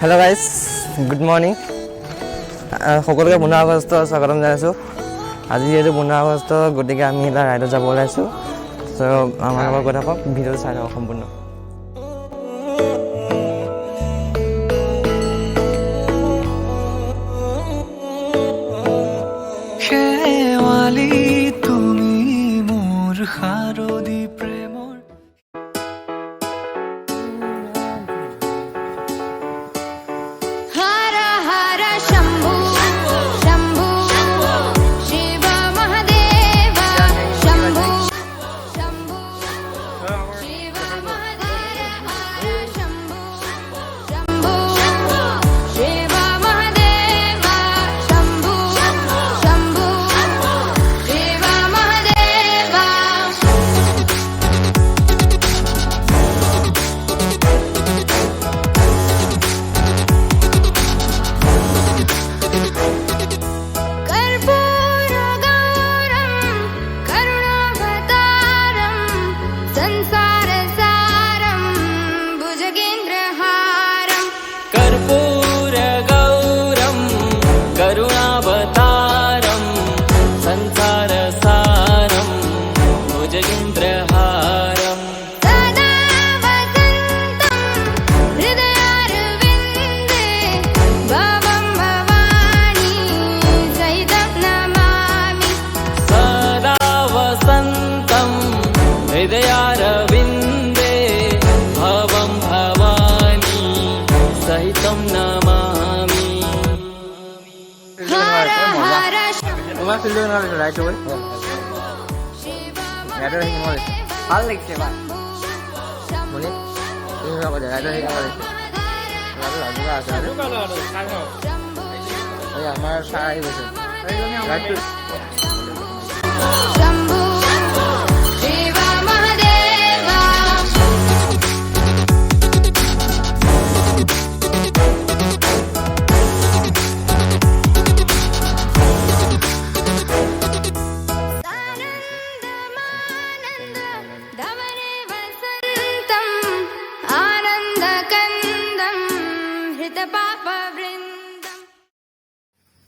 Hello guys good morning সকলোকে 15 August স্বাগতম জনাইছোঁ। আজি যেহেতু 15 আগষ্ট গতিকে আমি এটা ৰাইডত যাব ওলাইছোঁ। সো আমাৰ লগত গৈ থাকক, ভিডিঅ' চাই থাকক সম্পূৰ্ণ। শেৱালি তুমি মোৰ শাৰদী প্ৰেমৰ हर हर शंभू शंभू शिव महादेव शंभू शंभू शिव महादेव शंभू शंभू शिव महादेव शंभू शंभू शिव महादेव कर्पूरगौरं करुणावतारं संसारसारं भुजगेन्द्रहारं कर्पूरगौरं करुणावतारं संसारसारं भुजगेन्द्रहारं सदा वसन्तं हृदयारविन्दे भवं भवानी सहितं नमामि सदा वसन्तं हृदयारविन्दे भवं भवानी सहितं नमामि हर हर তোমাৰ ফিল্ড ৰাইড হৈ शिव ৰাইডৰ শিকিব ভাল লাগিছে বা মনি তুমি ৰাইডৰ শিকিব লাগিছে আছে এই আমাৰ ছাৰ আহি গৈছে ৰাইডটো शंभू शिव महादेव आनन्दमानन्द धवने वसन्तम् आनन्दकन्दं हृतपापवृन्दम्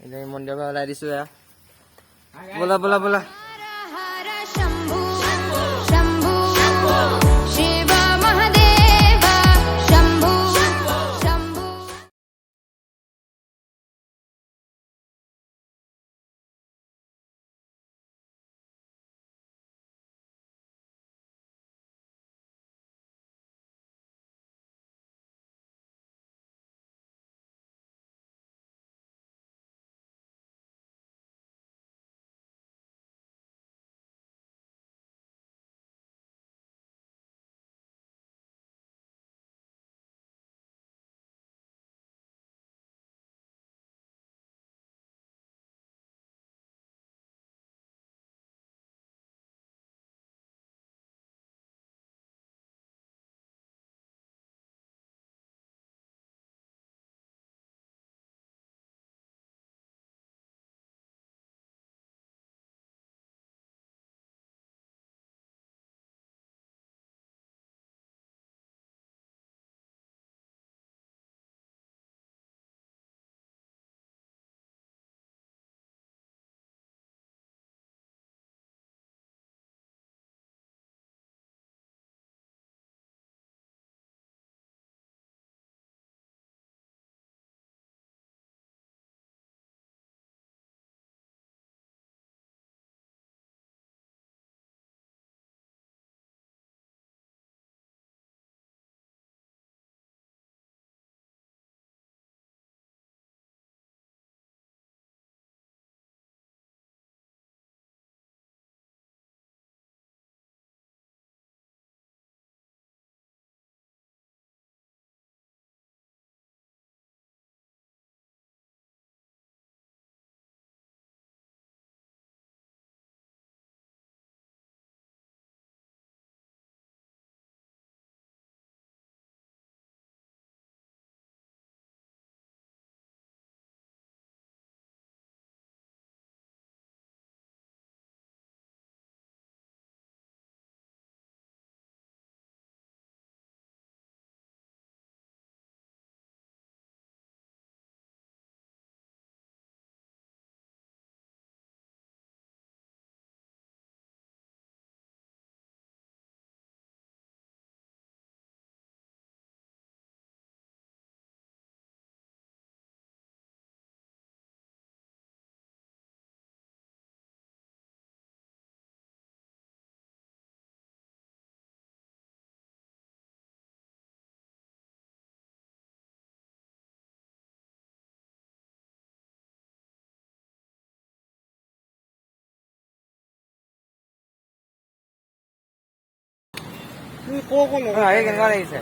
এতিয়া মন্দিৰৰ পৰা ওলাই দিছোঁ এয়া ব'লা ব'লা ব'লা কেনেকুৱা লাগিছে?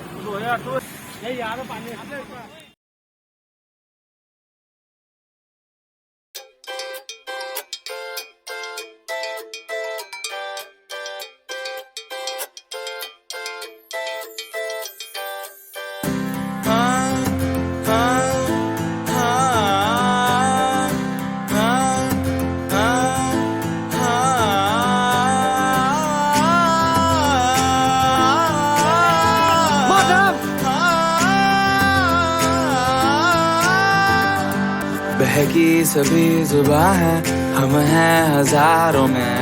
बहकी सभी जुबां है, हम हैं हजारों में,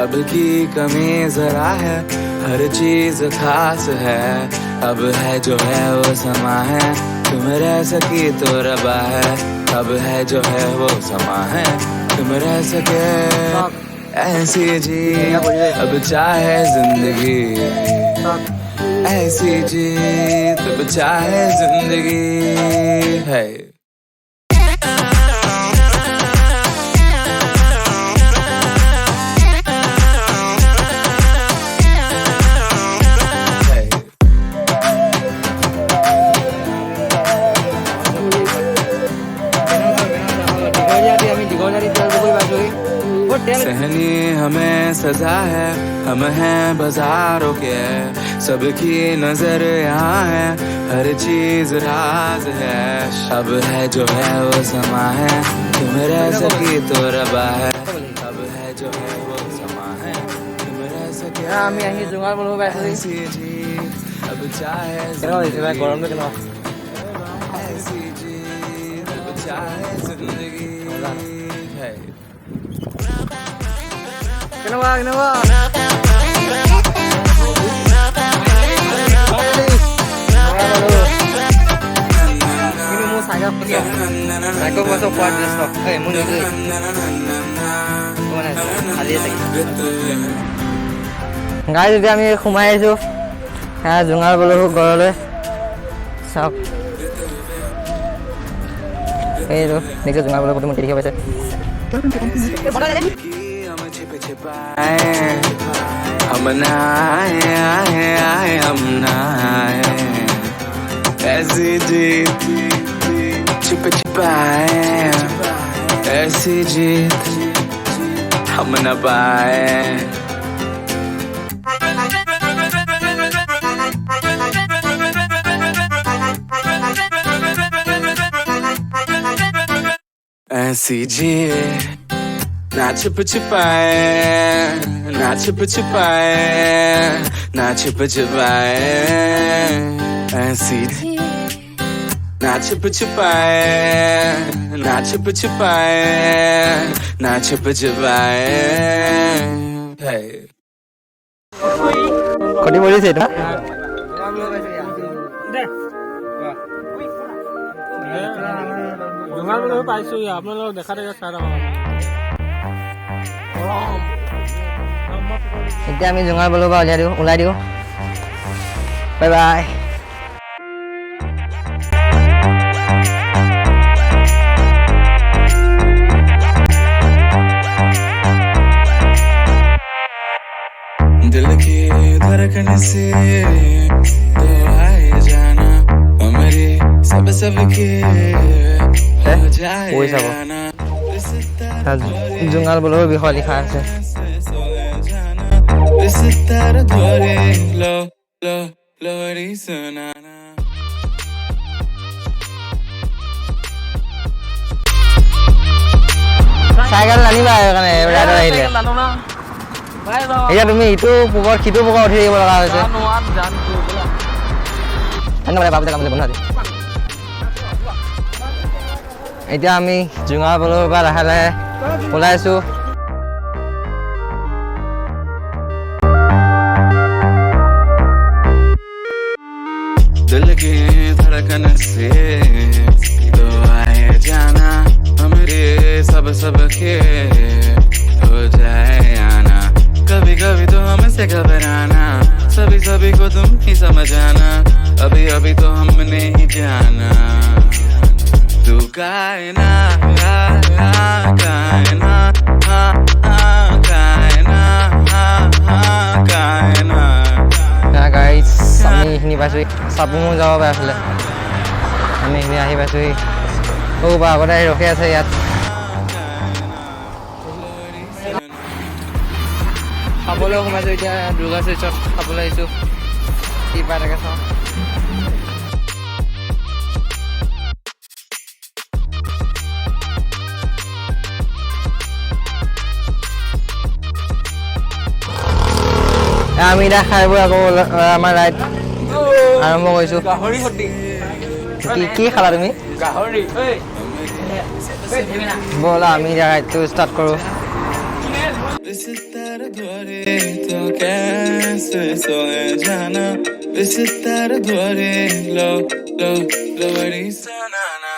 अब की कमी जरा है, हर चीज खास है, अब है जो है वो समा है, तुम रह सकी तो रबा है, अब है जो है वो समा है, तुम रह सके ऐसी जी, अब चाहे जिंदगी ऐसी जी, अब चाहे जिंदगी है। सहनी हमें सजा है, हम हैं बाजारों के, सबकी नजर यहाँ है, हर चीज राज है, अब है जो है वो समा है, तुम रह सकी तो रबा है, अब है जो है वो समा है, तुम रह सके ऐसी जी, अब चाहे ऐसी जी, अब चाहे जिंदगी है। Kenapa? Ini mau saya pergi. Saya masuk kuat di stok. Mau nyuci. Mana? Ali lagi. Guys, jadi kami সোমাই আহিছো। জোঙাৰ বলহু ঘৰলৈ। চাওক। এইটো দেখি জোঙাৰ বলহু ফটো মই দেখি পাইছে। हम नहाए ऐसी जीत छिप छिपाए, ऐसी जीत हम न पाए। ऐसी जीत ना छिप छिपाए, ना छिप छिपाए, ना छिप छिपाए, ऐसी ना छिप छिपाए, ना छिप छिपाए, ना छिप छिपाए। Kau boleh sih, tak? জোঙাল বলহু পাইছো, আপোনালোকক দেখা দেখা চাই থাকক। এতিয়া আমি জোঙাৰ বলহু পৰা ওলাই দিওঁ। Bye bye. दिल की धड़कन से तो आए जाना, हमारे सब के हो जाए जाना, জোঙাল বলহুৰ বিষয়ে লিখা আছে। सितार धोरे लो लो लोरी सुनाना। চাইকেল নানিবা সেইকাৰণে ৰাইডত আহিলে। এতিয়া তুমি ইটো পোকৰ সিটো পোকৰ উঠি থাকিব লগা হৈছে। এতিয়া আমি জোঙাৰ বলহুৰ পৰা লাহে লাহে ওলাইছো। दिल की धड़कन से तो आए जाना, हमरे सब के हो जाए आना, कभी कभी तो हमसे घबराना, सभी को तुम ही समझाना, अभी अभी तो हमने ही जाना, तू कायना कायना कायना कायना। गाइस চাপমো যাব পাৰে এইফালে আমি এইখিনি আহি পাইছোঁহি সৰু পৰা আগতে আহি ৰখি আছে ইয়াত খাবলৈ সোমাইছোঁ এতিয়া দুৰ্গা চুইচত খাবলৈ আহিছোঁ কি পাই তাকে চাওঁ আমি এতিয়া খাই বৈ আকৌ আমাৰ ৰাইড আৰম্ভ কৰিছোঁ কি খালা তুমি ব'লা আমি এতিয়া ৰাইডটো ষ্টাৰ্ট কৰোঁ बिस्तर द्वारे तो कैसे सोए जाना बिस्तर द्वारे लो लो लो बड़ी सनाना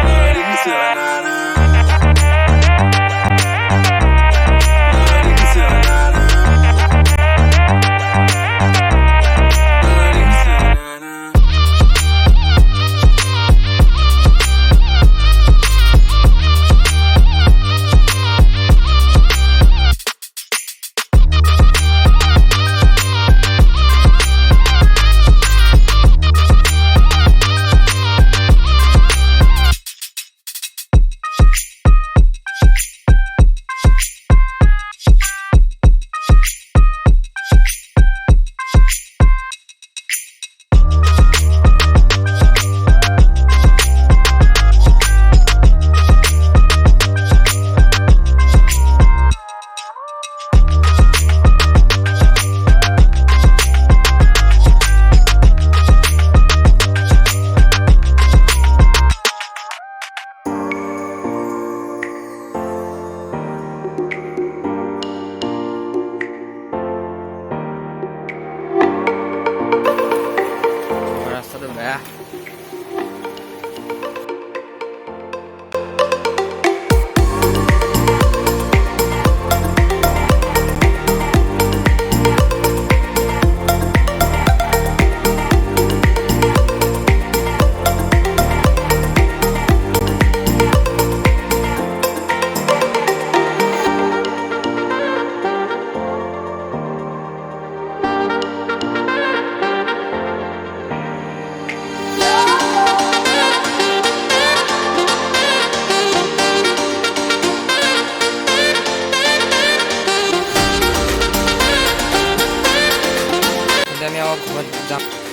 बड़ी सनाना ৰাস্তাটো বেয়া আমি আকৌ ঘৰত যাম